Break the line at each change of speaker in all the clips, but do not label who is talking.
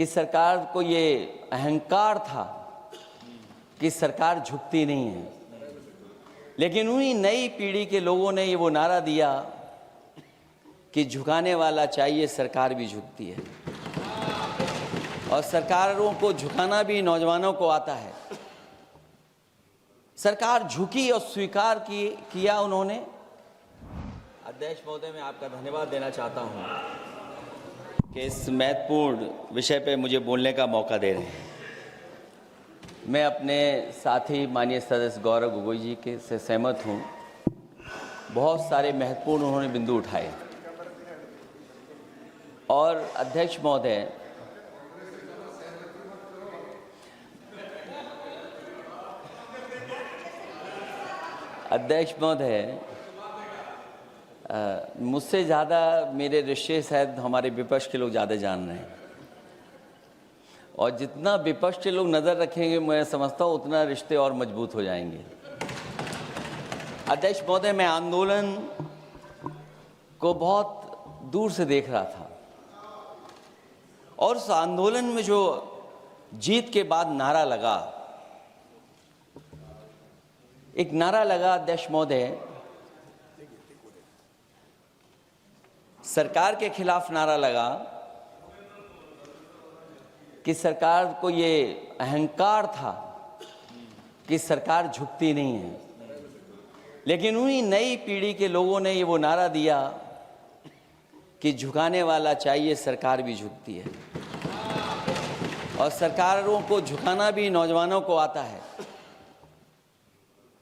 कि सरकार को ये अहंकार था कि सरकार झुकती नहीं है, लेकिन उन्हीं नई पीढ़ी के लोगों ने ये वो नारा दिया कि झुकाने वाला चाहिए, सरकार भी झुकती है। और सरकारों को झुकाना भी नौजवानों को आता है। सरकार झुकी और स्वीकार किया उन्होंने। अध्यक्ष महोदय, मैं आपका धन्यवाद देना चाहता हूं कि इस महत्वपूर्ण विषय पे मुझे बोलने का मौका दे रहे हैं। मैं अपने साथी माननीय सदस्य गौरव गोगोई जी के से सहमत हूं। बहुत सारे महत्वपूर्ण उन्होंने बिंदु उठाए। और अध्यक्ष महोदय, मुझसे ज़्यादा मेरे रिश्ते शायद हमारे विपक्ष के लोग ज़्यादा जान रहे हैं, और जितना विपक्ष के लोग नज़र रखेंगे, मैं समझता हूँ उतना रिश्ते और मजबूत हो जाएंगे। अध्यक्ष महोदय, मैं आंदोलन को बहुत दूर से देख रहा था, और उस आंदोलन में जो जीत के बाद नारा लगा, एक नारा लगा अध्यक्ष महोदय, सरकार के खिलाफ नारा लगा कि सरकार को ये अहंकार था कि सरकार झुकती नहीं है, लेकिन उन्हीं नई पीढ़ी के लोगों ने ये वो नारा दिया कि झुकाने वाला चाहिए, सरकार भी झुकती है। और सरकारों को झुकाना भी नौजवानों को आता है।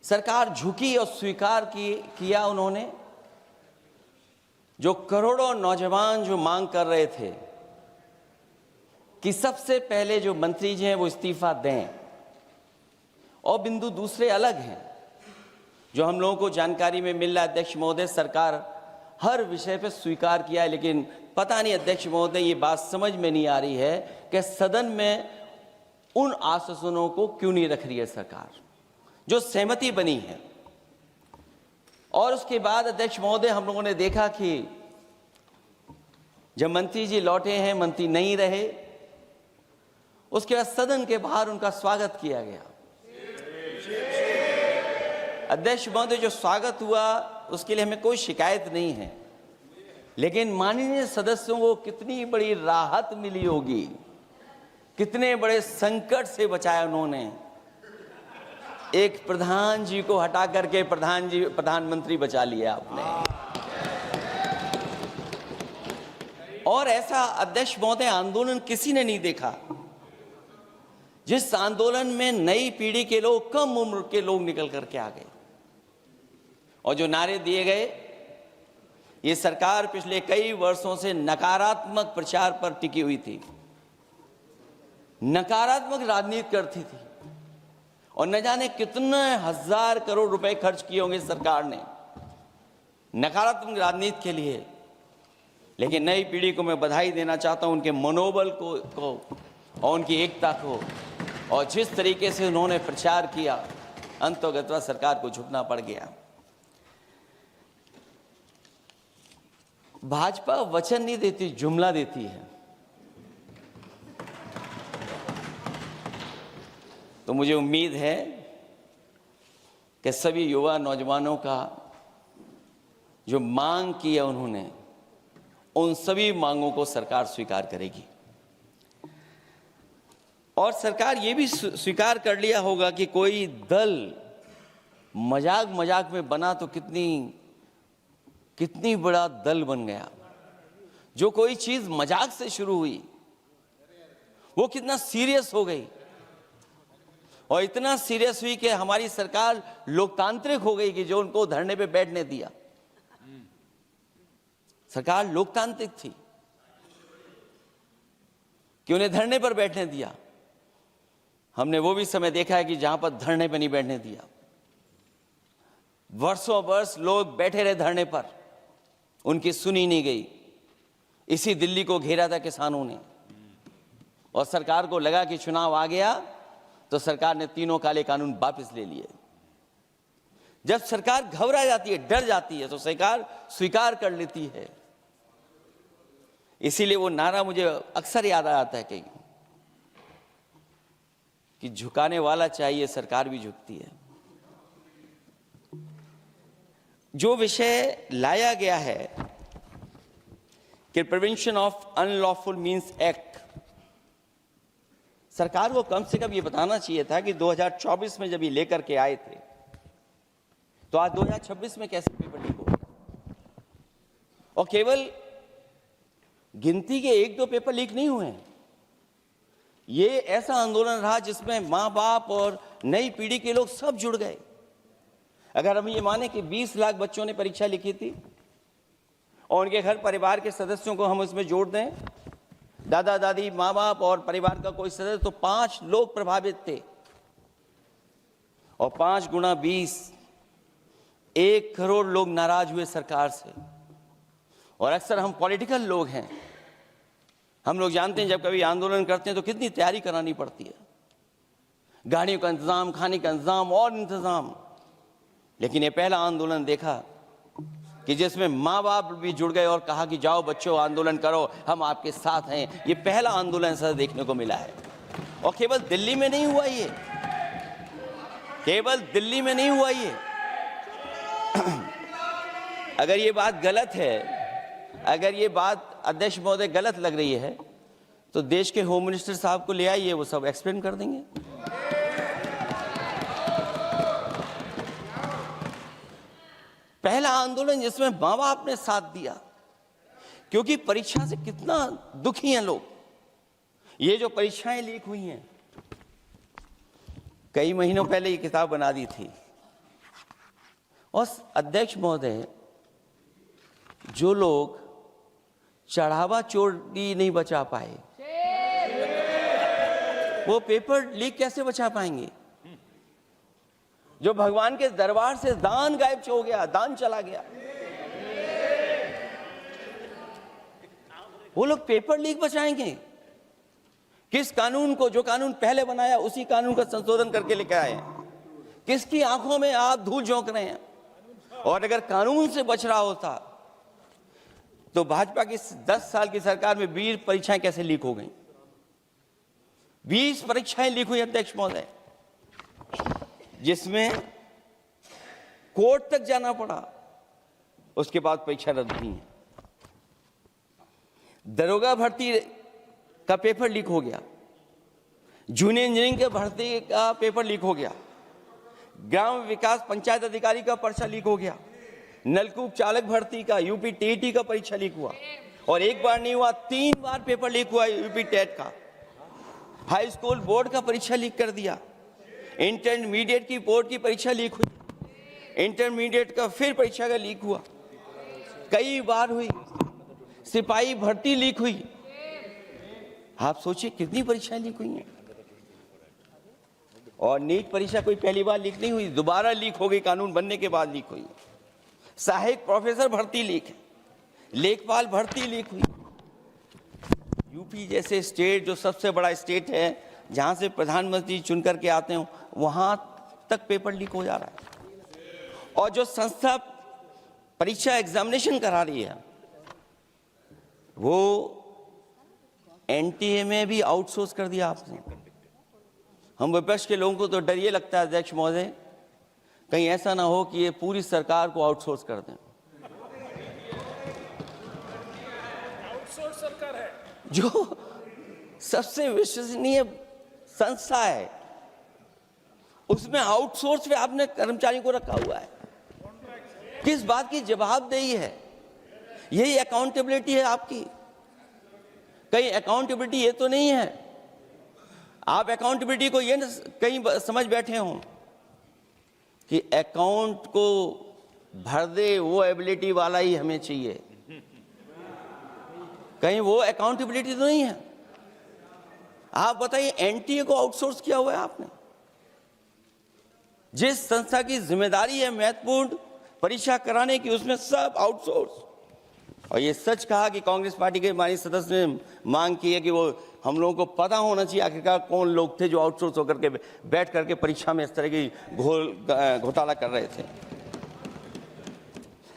सरकार झुकी और स्वीकार किया उन्होंने। जो करोड़ों नौजवान जो मांग कर रहे थे कि सबसे पहले जो मंत्री जी हैं वो इस्तीफा दें, और बिंदु दूसरे अलग हैं जो हम लोगों को जानकारी में मिल रहा है। अध्यक्ष महोदय, सरकार हर विषय पर स्वीकार किया है, लेकिन पता नहीं अध्यक्ष महोदय ये बात समझ में नहीं आ रही है कि सदन में उन आश्वासनों को क्यों नहीं रख रही है सरकार, जो सहमति बनी है। और उसके बाद अध्यक्ष महोदय, हम लोगों ने देखा कि जब मंत्री जी लौटे हैं, मंत्री नहीं रहे, उसके बाद सदन के बाहर उनका स्वागत किया गया। अध्यक्ष महोदय, जो स्वागत हुआ उसके लिए हमें कोई शिकायत नहीं है, लेकिन माननीय सदस्यों को कितनी बड़ी राहत मिली होगी, कितने बड़े संकट से बचाया उन्होंने। एक प्रधान जी को हटा करके प्रधानमंत्री बचा लिया आपने। और ऐसा अध्यक्ष महोदय आंदोलन किसी ने नहीं देखा, जिस आंदोलन में नई पीढ़ी के लोग, कम उम्र के लोग निकल करके आ गए, और जो नारे दिए गए। ये सरकार पिछले कई वर्षों से नकारात्मक प्रचार पर टिकी हुई थी, नकारात्मक राजनीति करती थी, और न जाने कितने हजार करोड़ रुपए खर्च किए होंगे सरकार ने नकारात्मक राजनीति के लिए। लेकिन नई पीढ़ी को मैं बधाई देना चाहता हूं, उनके मनोबल को और उनकी एकता को, और जिस तरीके से उन्होंने प्रचार किया, अंततः सरकार को झुकना पड़ गया। भाजपा वचन नहीं देती, जुमला देती है। तो मुझे उम्मीद है कि सभी युवा नौजवानों का जो मांग की है उन्होंने, उन सभी मांगों को सरकार स्वीकार करेगी। और सरकार ये भी स्वीकार कर लिया होगा कि कोई दल मजाक में बना तो कितनी बड़ा दल बन गया। जो कोई चीज मजाक से शुरू हुई वो कितना सीरियस हो गई, और इतना सीरियस हुई कि हमारी सरकार लोकतांत्रिक हो गई कि जो उनको धरने पे बैठने दिया। सरकार लोकतांत्रिक थी कि उन्हें धरने पर बैठने दिया। हमने वो भी समय देखा है कि जहां पर धरने पर नहीं बैठने दिया, वर्षों वर्ष लोग बैठे रहे धरने पर, उनकी सुनी नहीं गई। इसी दिल्ली को घेरा था किसानों ने, और सरकार को लगा कि चुनाव आ गया तो सरकार ने तीनों काले कानून वापस ले लिए। जब सरकार घबरा जाती है, डर जाती है, तो सरकार स्वीकार कर लेती है। इसीलिए वो नारा मुझे अक्सर याद आता है कि कि झुकाने वाला चाहिए, सरकार भी झुकती है। जो विषय लाया गया है कि prevention of unlawful means act, सरकार को कम से कम ये बताना चाहिए था कि 2024 में जब ये लेकर के आए थे तो आज 2026 में कैसे पेपर लीक हो गया। और केवल गिनती के 1-2 पेपर लीक नहीं हुए हैं, ये ऐसा आंदोलन रहा जिसमें मां बाप और नई पीढ़ी के लोग सब जुड़ गए। अगर हम ये माने कि 20 लाख बच्चों ने परीक्षा लिखी थी और उनके घर परिवार के सदस्यों को हम उसमें जोड़ दें, दादा दादी, माँ बाप और परिवार का कोई सदस्य, तो 5 लोग प्रभावित थे। और 5 गुणा 20, 1 करोड़ लोग नाराज हुए सरकार से। और अक्सर हम पॉलिटिकल लोग हैं, हम लोग जानते हैं जब कभी आंदोलन करते हैं तो कितनी तैयारी करानी पड़ती है, गाड़ियों का इंतजाम, खाने का इंतजाम और इंतजाम। लेकिन ये पहला आंदोलन देखा कि जिसमें माँ बाप भी जुड़ गए और कहा कि जाओ बच्चों आंदोलन करो, हम आपके साथ हैं। ये पहला आंदोलन ऐसा देखने को मिला है। और केवल दिल्ली में नहीं हुआ ये, केवल दिल्ली में नहीं हुआ ये। अगर ये बात गलत है, अगर ये बात अध्यक्ष महोदय गलत लग रही है तो देश के होम मिनिस्टर साहब को ले आइए, वो सब एक्सप्लेन कर देंगे। पहला आंदोलन जिसमें मां बाप ने साथ दिया, क्योंकि परीक्षा से कितना दुखी हैं लोग। ये जो परीक्षाएं लीक हुई हैं, कई महीनों पहले ये किताब बना दी थी। और अध्यक्ष महोदय, जो लोग चढ़ावा चोरी नहीं बचा पाए, वो पेपर लीक कैसे बचा पाएंगे? जो भगवान के दरबार से दान गायब हो गया, दान चला गया, वो लोग पेपर लीक बचाएंगे? किस कानून को, जो कानून पहले बनाया उसी कानून का संशोधन करके लेकर आए? किसकी आंखों में आप धूल झोंक रहे हैं? और अगर कानून से बच रहा होता तो भाजपा की 10 साल की सरकार में 20 परीक्षाएं कैसे लीक हो गई? 20 परीक्षाएं लीक हुई अध्यक्ष महोदय, जिसमें कोर्ट तक जाना पड़ा, उसके बाद परीक्षा रद्द हुई है। दरोगा भर्ती का पेपर लीक हो गया, जूनियर इंजीनियरिंग के भर्ती का पेपर लीक हो गया, ग्राम विकास पंचायत अधिकारी का पर्चा लीक हो गया, नलकूप चालक भर्ती का, यूपी टीईटी का परीक्षा लीक हुआ। और एक बार नहीं हुआ, 3 बार पेपर लीक हुआ यूपी टेट का। हाई स्कूल बोर्ड का परीक्षा लीक कर दिया, इंटरमीडिएट की बोर्ड की परीक्षा लीक हुई, इंटरमीडिएट का फिर परीक्षा का लीक हुआ, कई बार हुई। सिपाही भर्ती लीक हुई। आप सोचिए कितनी परीक्षाएं लीक हुई हैं। और नीट परीक्षा कोई पहली बार लीक नहीं हुई, दोबारा लीक हो गई, कानून बनने के बाद लीक हुई। सहायक प्रोफेसर भर्ती लीक है, लेखपाल भर्ती लीक हुई। यूपी जैसे स्टेट, जो सबसे बड़ा स्टेट है, जहां से प्रधानमंत्री चुन करके आते हैं, वहां तक पेपर लीक हो जा रहा है। और जो संस्था परीक्षा एग्जामिनेशन करा रही है, वो एनटीए में भी आउटसोर्स कर दिया आपने। हम विपक्ष के लोगों को तो डर ये लगता है अध्यक्ष महोदय, कहीं ऐसा ना हो कि ये पूरी सरकार को आउटसोर्स कर दें।
आउटसोर्स सरकार है,
जो सबसे विश्वसनीय संस्था है, उसमें आउटसोर्स पे आपने कर्मचारियों को रखा हुआ है। किस बात की जवाबदेही है? यही अकाउंटेबिलिटी है आपकी? कहीं अकाउंटेबिलिटी ये तो नहीं है, आप अकाउंटेबिलिटी को ये न कहीं समझ बैठे हो कि अकाउंट को भर दे वो एबिलिटी वाला ही हमें चाहिए? कहीं वो अकाउंटेबिलिटी तो नहीं है। आप बताइए, एनटीए को आउटसोर्स किया हुआ है आपने। जिस संस्था की जिम्मेदारी है महत्वपूर्ण परीक्षा कराने की, उसमें सब आउटसोर्स। और ये सच कहा कि कांग्रेस पार्टी के माननीय सदस्य ने मांग की है कि वो हम लोगों को पता होना चाहिए आखिरकार कौन लोग थे जो आउटसोर्स होकर के बैठ करके परीक्षा में इस तरह की घोटाला कर रहे थे।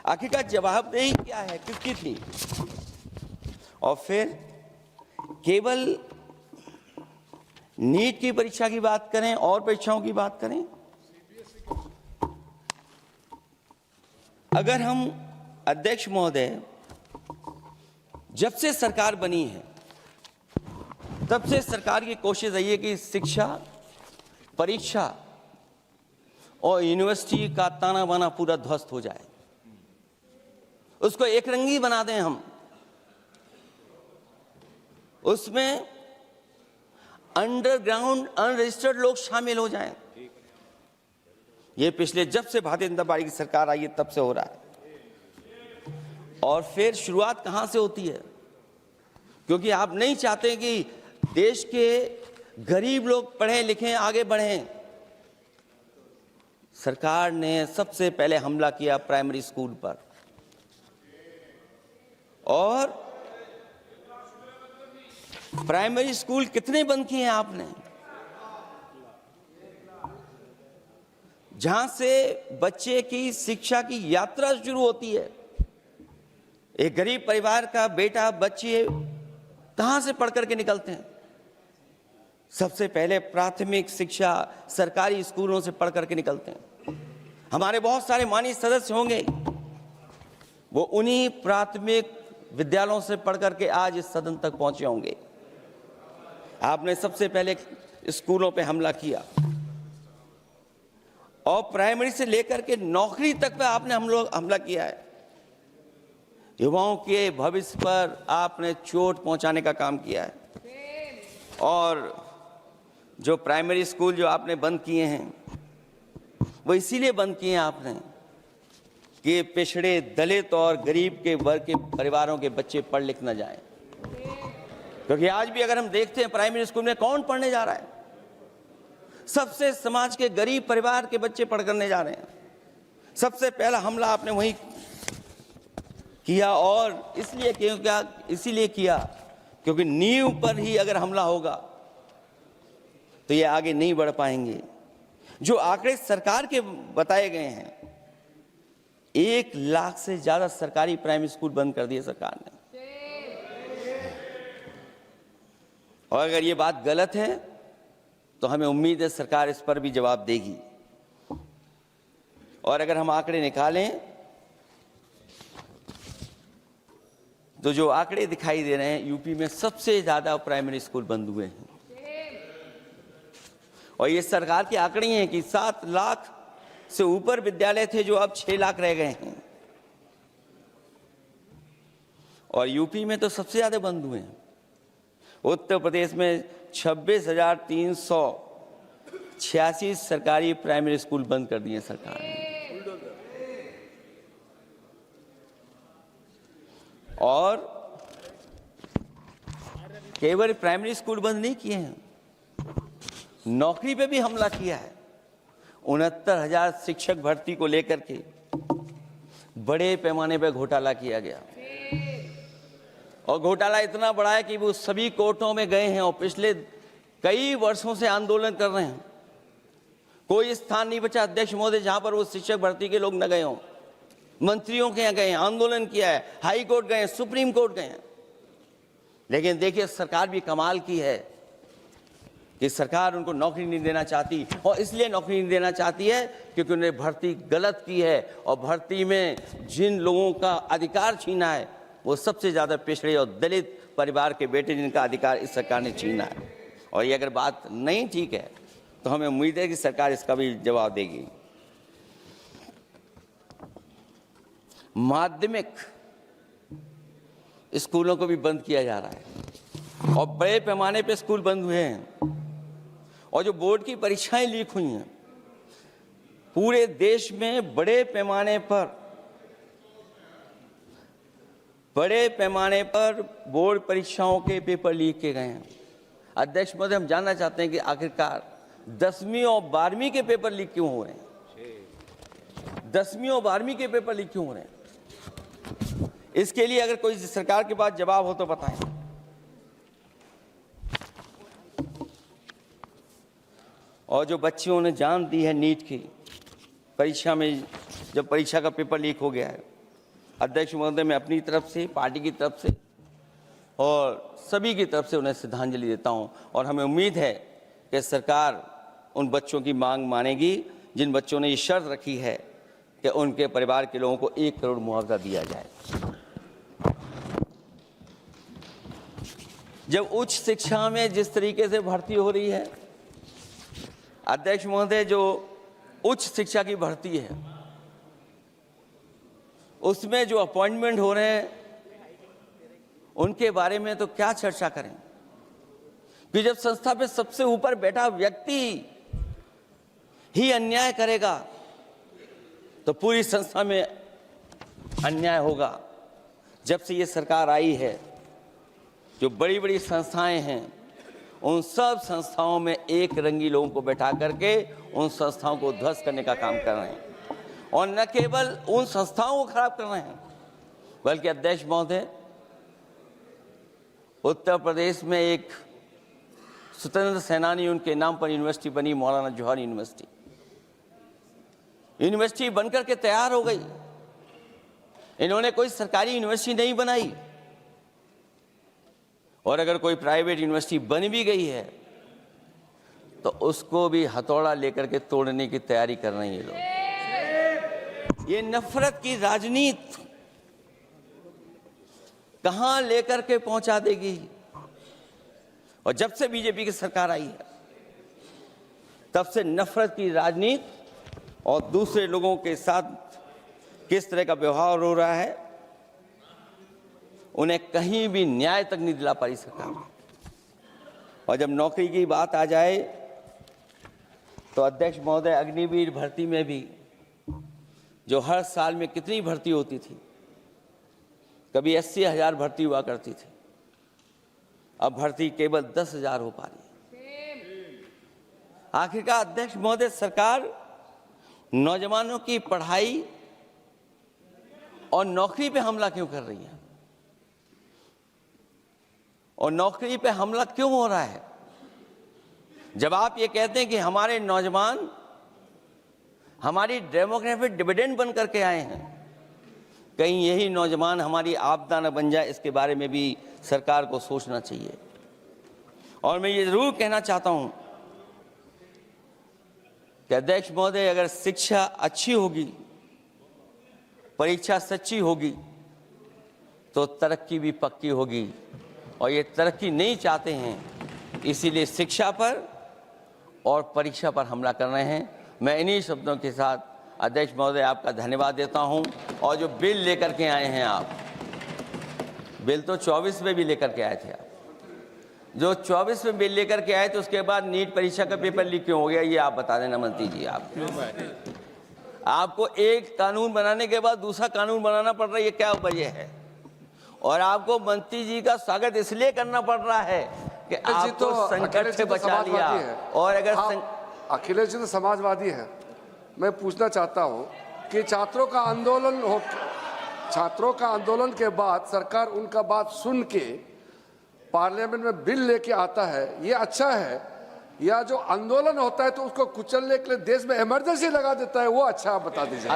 आखिरकार जवाबदेही क्या है, किसकी थी? और फिर केवल नीट की परीक्षा की बात करें और परीक्षाओं की बात करें, अगर हम अध्यक्ष महोदय जब से सरकार बनी है तब से सरकार की कोशिश रही है कि शिक्षा, परीक्षा और यूनिवर्सिटी का ताना बाना पूरा ध्वस्त हो जाए, उसको एक रंगी बना दें हम, उसमें अंडरग्राउंड अनरजिस्टर्ड लोग शामिल हो जाएं। ये पिछले जब से भारतीय जनता पार्टी की सरकार आई है तब से हो रहा है। और फिर शुरुआत कहां से होती है? क्योंकि आप नहीं चाहते कि देश के गरीब लोग पढ़ें लिखें आगे बढ़ें। सरकार ने सबसे पहले हमला किया प्राइमरी स्कूल पर, और प्राइमरी स्कूल कितने बंद किए हैं आपने? जहां से बच्चे की शिक्षा की यात्रा शुरू होती है। एक गरीब परिवार का बेटा, बच्चे कहां से पढ़ करके निकलते हैं? सबसे पहले प्राथमिक शिक्षा सरकारी स्कूलों से पढ़ करके निकलते हैं। हमारे बहुत सारे माननीय सदस्य होंगे, वो उन्हीं प्राथमिक विद्यालयों से पढ़ करके आज इस सदन तक पहुंचे होंगे। आपने सबसे पहले स्कूलों पे हमला किया, और प्राइमरी से लेकर के नौकरी तक पे आपने हमला किया है। युवाओं के भविष्य पर आपने चोट पहुंचाने का काम किया है। और जो प्राइमरी स्कूल जो आपने बंद किए हैं, वो इसीलिए बंद किए हैं आपने कि पिछड़े, दलित और गरीब के वर्ग के परिवारों के बच्चे पढ़ लिख न जाएं। क्योंकि आज भी अगर हम देखते हैं प्राइमरी स्कूल में कौन पढ़ने जा रहा है? सबसे समाज के गरीब परिवार के बच्चे पढ़ करने जा रहे हैं। सबसे पहला हमला आपने वही किया, और इसीलिए किया क्योंकि नींव पर ही अगर हमला होगा तो ये आगे नहीं बढ़ पाएंगे। जो आंकड़े सरकार के बताए गए हैं, 1 लाख से ज्यादा सरकारी प्राइमरी स्कूल बंद कर दिए सरकार ने। और अगर ये बात गलत है तो हमें उम्मीद है सरकार इस पर भी जवाब देगी। और अगर हम आंकड़े निकालें तो जो आंकड़े दिखाई दे रहे हैं, यूपी में सबसे ज्यादा प्राइमरी स्कूल बंद हुए हैं। और ये सरकार के आंकड़े हैं कि 7 लाख से ऊपर विद्यालय थे जो अब 6 लाख रह गए हैं। और यूपी में तो सबसे ज्यादा बंद हुए हैं। उत्तर प्रदेश में 26,386 सरकारी प्राइमरी स्कूल बंद कर दिए सरकार ने। और केवल प्राइमरी स्कूल बंद नहीं किए हैं, नौकरी पे भी हमला किया है। 69,000 शिक्षक भर्ती को लेकर के बड़े पैमाने पर घोटाला किया गया। और घोटाला इतना बड़ा है कि वो सभी कोर्टों में गए हैं और पिछले कई वर्षों से आंदोलन कर रहे हैं। कोई स्थान नहीं बचा अध्यक्ष महोदय जहां पर वो शिक्षक भर्ती के लोग न गए हों। मंत्रियों के यहाँ गए, आंदोलन किया है, हाई कोर्ट गए, सुप्रीम कोर्ट गए। लेकिन देखिए सरकार भी कमाल की है कि सरकार उनको नौकरी नहीं देना चाहती। और इसलिए नौकरी नहीं देना चाहती है क्योंकि उन्होंने भर्ती गलत की है, और भर्ती में जिन लोगों का अधिकार छीना है वो सबसे ज्यादा पिछड़े और दलित परिवार के बेटे, जिनका अधिकार इस सरकार ने छीना है। और ये अगर बात नहीं ठीक है तो हमें उम्मीद है कि सरकार इसका भी जवाब देगी। माध्यमिक स्कूलों को भी बंद किया जा रहा है, और बड़े पैमाने पे स्कूल बंद हुए हैं। और जो बोर्ड की परीक्षाएं लीक हुई हैं, पूरे देश में बड़े पैमाने पर बोर्ड परीक्षाओं के पेपर लीक किए गए हैं। अध्यक्ष महोदय, हम जानना चाहते हैं कि आखिरकार 10वीं और 12वीं के पेपर लीक क्यों हो रहे हैं? 10वीं और 12वीं के पेपर लीक क्यों हो रहे हैं? इसके लिए अगर कोई सरकार के पास जवाब हो तो बताएं। और जो बच्चियों ने जान दी है नीट की परीक्षा में, जब परीक्षा का पेपर लीक हो गया है, अध्यक्ष महोदय, मैं अपनी तरफ से, पार्टी की तरफ से और सभी की तरफ से उन्हें श्रद्धांजलि देता हूं। और हमें उम्मीद है कि सरकार उन बच्चों की मांग मानेगी जिन बच्चों ने ये शर्त रखी है कि उनके परिवार के लोगों को 1 करोड़ मुआवजा दिया जाए। जब उच्च शिक्षा में जिस तरीके से भर्ती हो रही है, अध्यक्ष महोदय, जो उच्च शिक्षा की भर्ती है उसमें जो अपॉइंटमेंट हो रहे हैं उनके बारे में तो क्या चर्चा करें कि जब संस्था पे सबसे ऊपर बैठा व्यक्ति ही अन्याय करेगा तो पूरी संस्था में अन्याय होगा। जब से ये सरकार आई है, जो बड़ी बड़ी संस्थाएं हैं उन सब संस्थाओं में एक रंगी लोगों को बैठा करके उन संस्थाओं को ध्वस्त करने का काम कर रहे हैं, और न केवल उन संस्थाओं को खराब कर रहे हैं बल्कि अध्यक्ष महोदय, उत्तर प्रदेश में एक स्वतंत्र सेनानी, उनके नाम पर यूनिवर्सिटी बनी, मौलाना जौहर यूनिवर्सिटी। यूनिवर्सिटी बनकर के तैयार हो गई। इन्होंने कोई सरकारी यूनिवर्सिटी नहीं बनाई, और अगर कोई प्राइवेट यूनिवर्सिटी बन भी गई है तो उसको भी हथौड़ा लेकर के तोड़ने की तैयारी कर रहे हैं ये लोग। ये नफरत की राजनीति कहां लेकर के पहुंचा देगी। और जब से बीजेपी की सरकार आई है तब से नफरत की राजनीति और दूसरे लोगों के साथ किस तरह का व्यवहार हो रहा है, उन्हें कहीं भी न्याय तक नहीं दिला पाई सरकार। और जब नौकरी की बात आ जाए तो अध्यक्ष महोदय, अग्निवीर भर्ती में भी जो हर साल में कितनी भर्ती होती थी, कभी 80,000 भर्ती हुआ करती थी, अब भर्ती केवल 10,000 हो पा रही है। आखिरकार अध्यक्ष महोदय, सरकार नौजवानों की पढ़ाई और नौकरी पे हमला क्यों कर रही है, और नौकरी पे हमला क्यों हो रहा है? जब आप ये कहते हैं कि हमारे नौजवान हमारी डेमोग्राफिक डिविडेंड बन करके आए हैं, कहीं यही नौजवान हमारी आपदा न बन जाए, इसके बारे में भी सरकार को सोचना चाहिए। और मैं ये जरूर कहना चाहता हूं कि अध्यक्ष महोदय, अगर शिक्षा अच्छी होगी, परीक्षा सच्ची होगी, तो तरक्की भी पक्की होगी। और ये तरक्की नहीं चाहते हैं, इसीलिए शिक्षा पर और परीक्षा पर हमला कर रहे हैं। मैं इन्हीं शब्दों के साथ अध्यक्ष महोदय आपका धन्यवाद देता हूं। और जो बिल लेकर के आए हैं आप, बिल तो 24 में भी लेकर के आए थे आप, जो 24 में बिल लेकर के आए थे, उसके बाद नीट परीक्षा का पेपर लीक क्यों हो गया, ये आप बता देना मंत्री जी। आपको एक कानून बनाने के बाद दूसरा कानून बनाना पड़ रहा है, ये क्या वजह है? और आपको मंत्री जी का स्वागत इसलिए करना पड़ रहा है कि आपको संकट से बचा लिया। और अगर
अखिलेश जी तो समाजवादी है। मैं पूछना चाहता हूं कि छात्रों का आंदोलन के बाद सरकार उनका बात सुन के पार्लियामेंट में बिल लेके आता है, ये अच्छा है, या जो आंदोलन होता है तो उसको कुचलने के लिए देश में इमरजेंसी लगा देता है, वो अच्छा? आप बता दीजिए।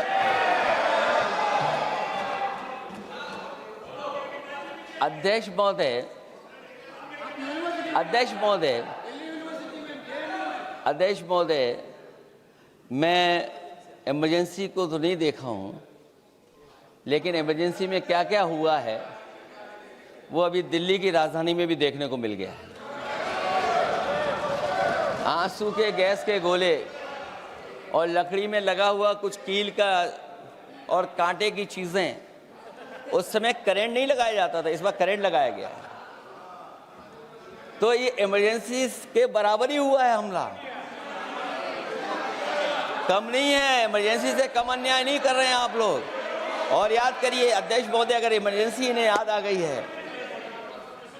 अध्यक्ष महोदय, मैं इमरजेंसी को तो नहीं देखा हूं, लेकिन इमरजेंसी में क्या क्या हुआ है वो अभी दिल्ली की राजधानी में भी देखने को मिल गया है। आंसू के गैस के गोले और लकड़ी में लगा हुआ कुछ कील का और कांटे की चीजें, उस समय करंट नहीं लगाया जाता था, इस बार करंट लगाया गया। तो ये इमरजेंसी के बराबर ही हुआ है हमला, कम नहीं है। इमरजेंसी से कम अन्याय नहीं कर रहे हैं आप लोग। और याद करिए अध्यक्ष महोदय, अगर इमरजेंसी इन्हें याद आ गई है,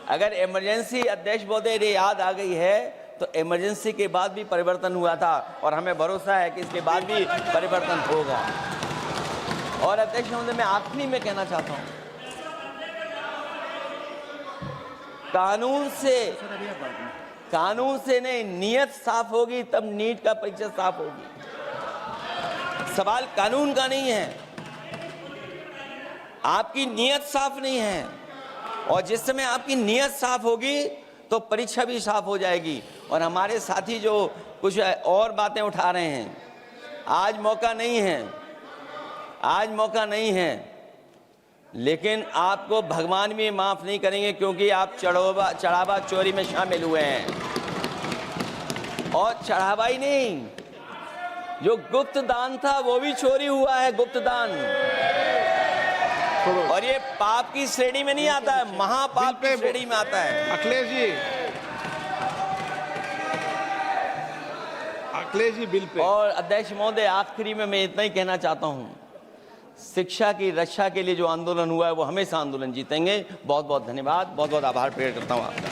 अगर इमरजेंसी अध्यक्ष महोदय इन्हें याद आ गई है, तो इमरजेंसी के बाद भी परिवर्तन हुआ था, और हमें भरोसा है कि इसके बाद भी परिवर्तन होगा। और अध्यक्ष महोदय, मैं आखिरी में कहना चाहता हूं, कानून से नहीं, नियत साफ होगी तब नीट का परीक्षा साफ होगी। सवाल कानून का नहीं है, आपकी नियत साफ नहीं है। और जिस समय आपकी नियत साफ होगी तो परीक्षा भी साफ हो जाएगी। और हमारे साथी जो कुछ और बातें उठा रहे हैं, आज मौका नहीं है, आज मौका नहीं है, लेकिन आपको भगवान भी माफ नहीं करेंगे, क्योंकि आप चढ़ावा चोरी में शामिल हुए हैं। और चढ़ावा ही नहीं, जो गुप्त दान था वो भी चोरी हुआ है, गुप्त दान। और ये पाप की श्रेणी में नहीं आता है, महापाप की श्रेणी में आता है।
Akhilesh ji bill pay.
और अध्यक्ष महोदय, आखिरी में मैं इतना ही कहना चाहता हूं, शिक्षा की रक्षा के लिए जो आंदोलन हुआ है वो हमेशा आंदोलन जीतेंगे। बहुत बहुत धन्यवाद, बहुत बहुत आभार प्रकट करता हूं आपका।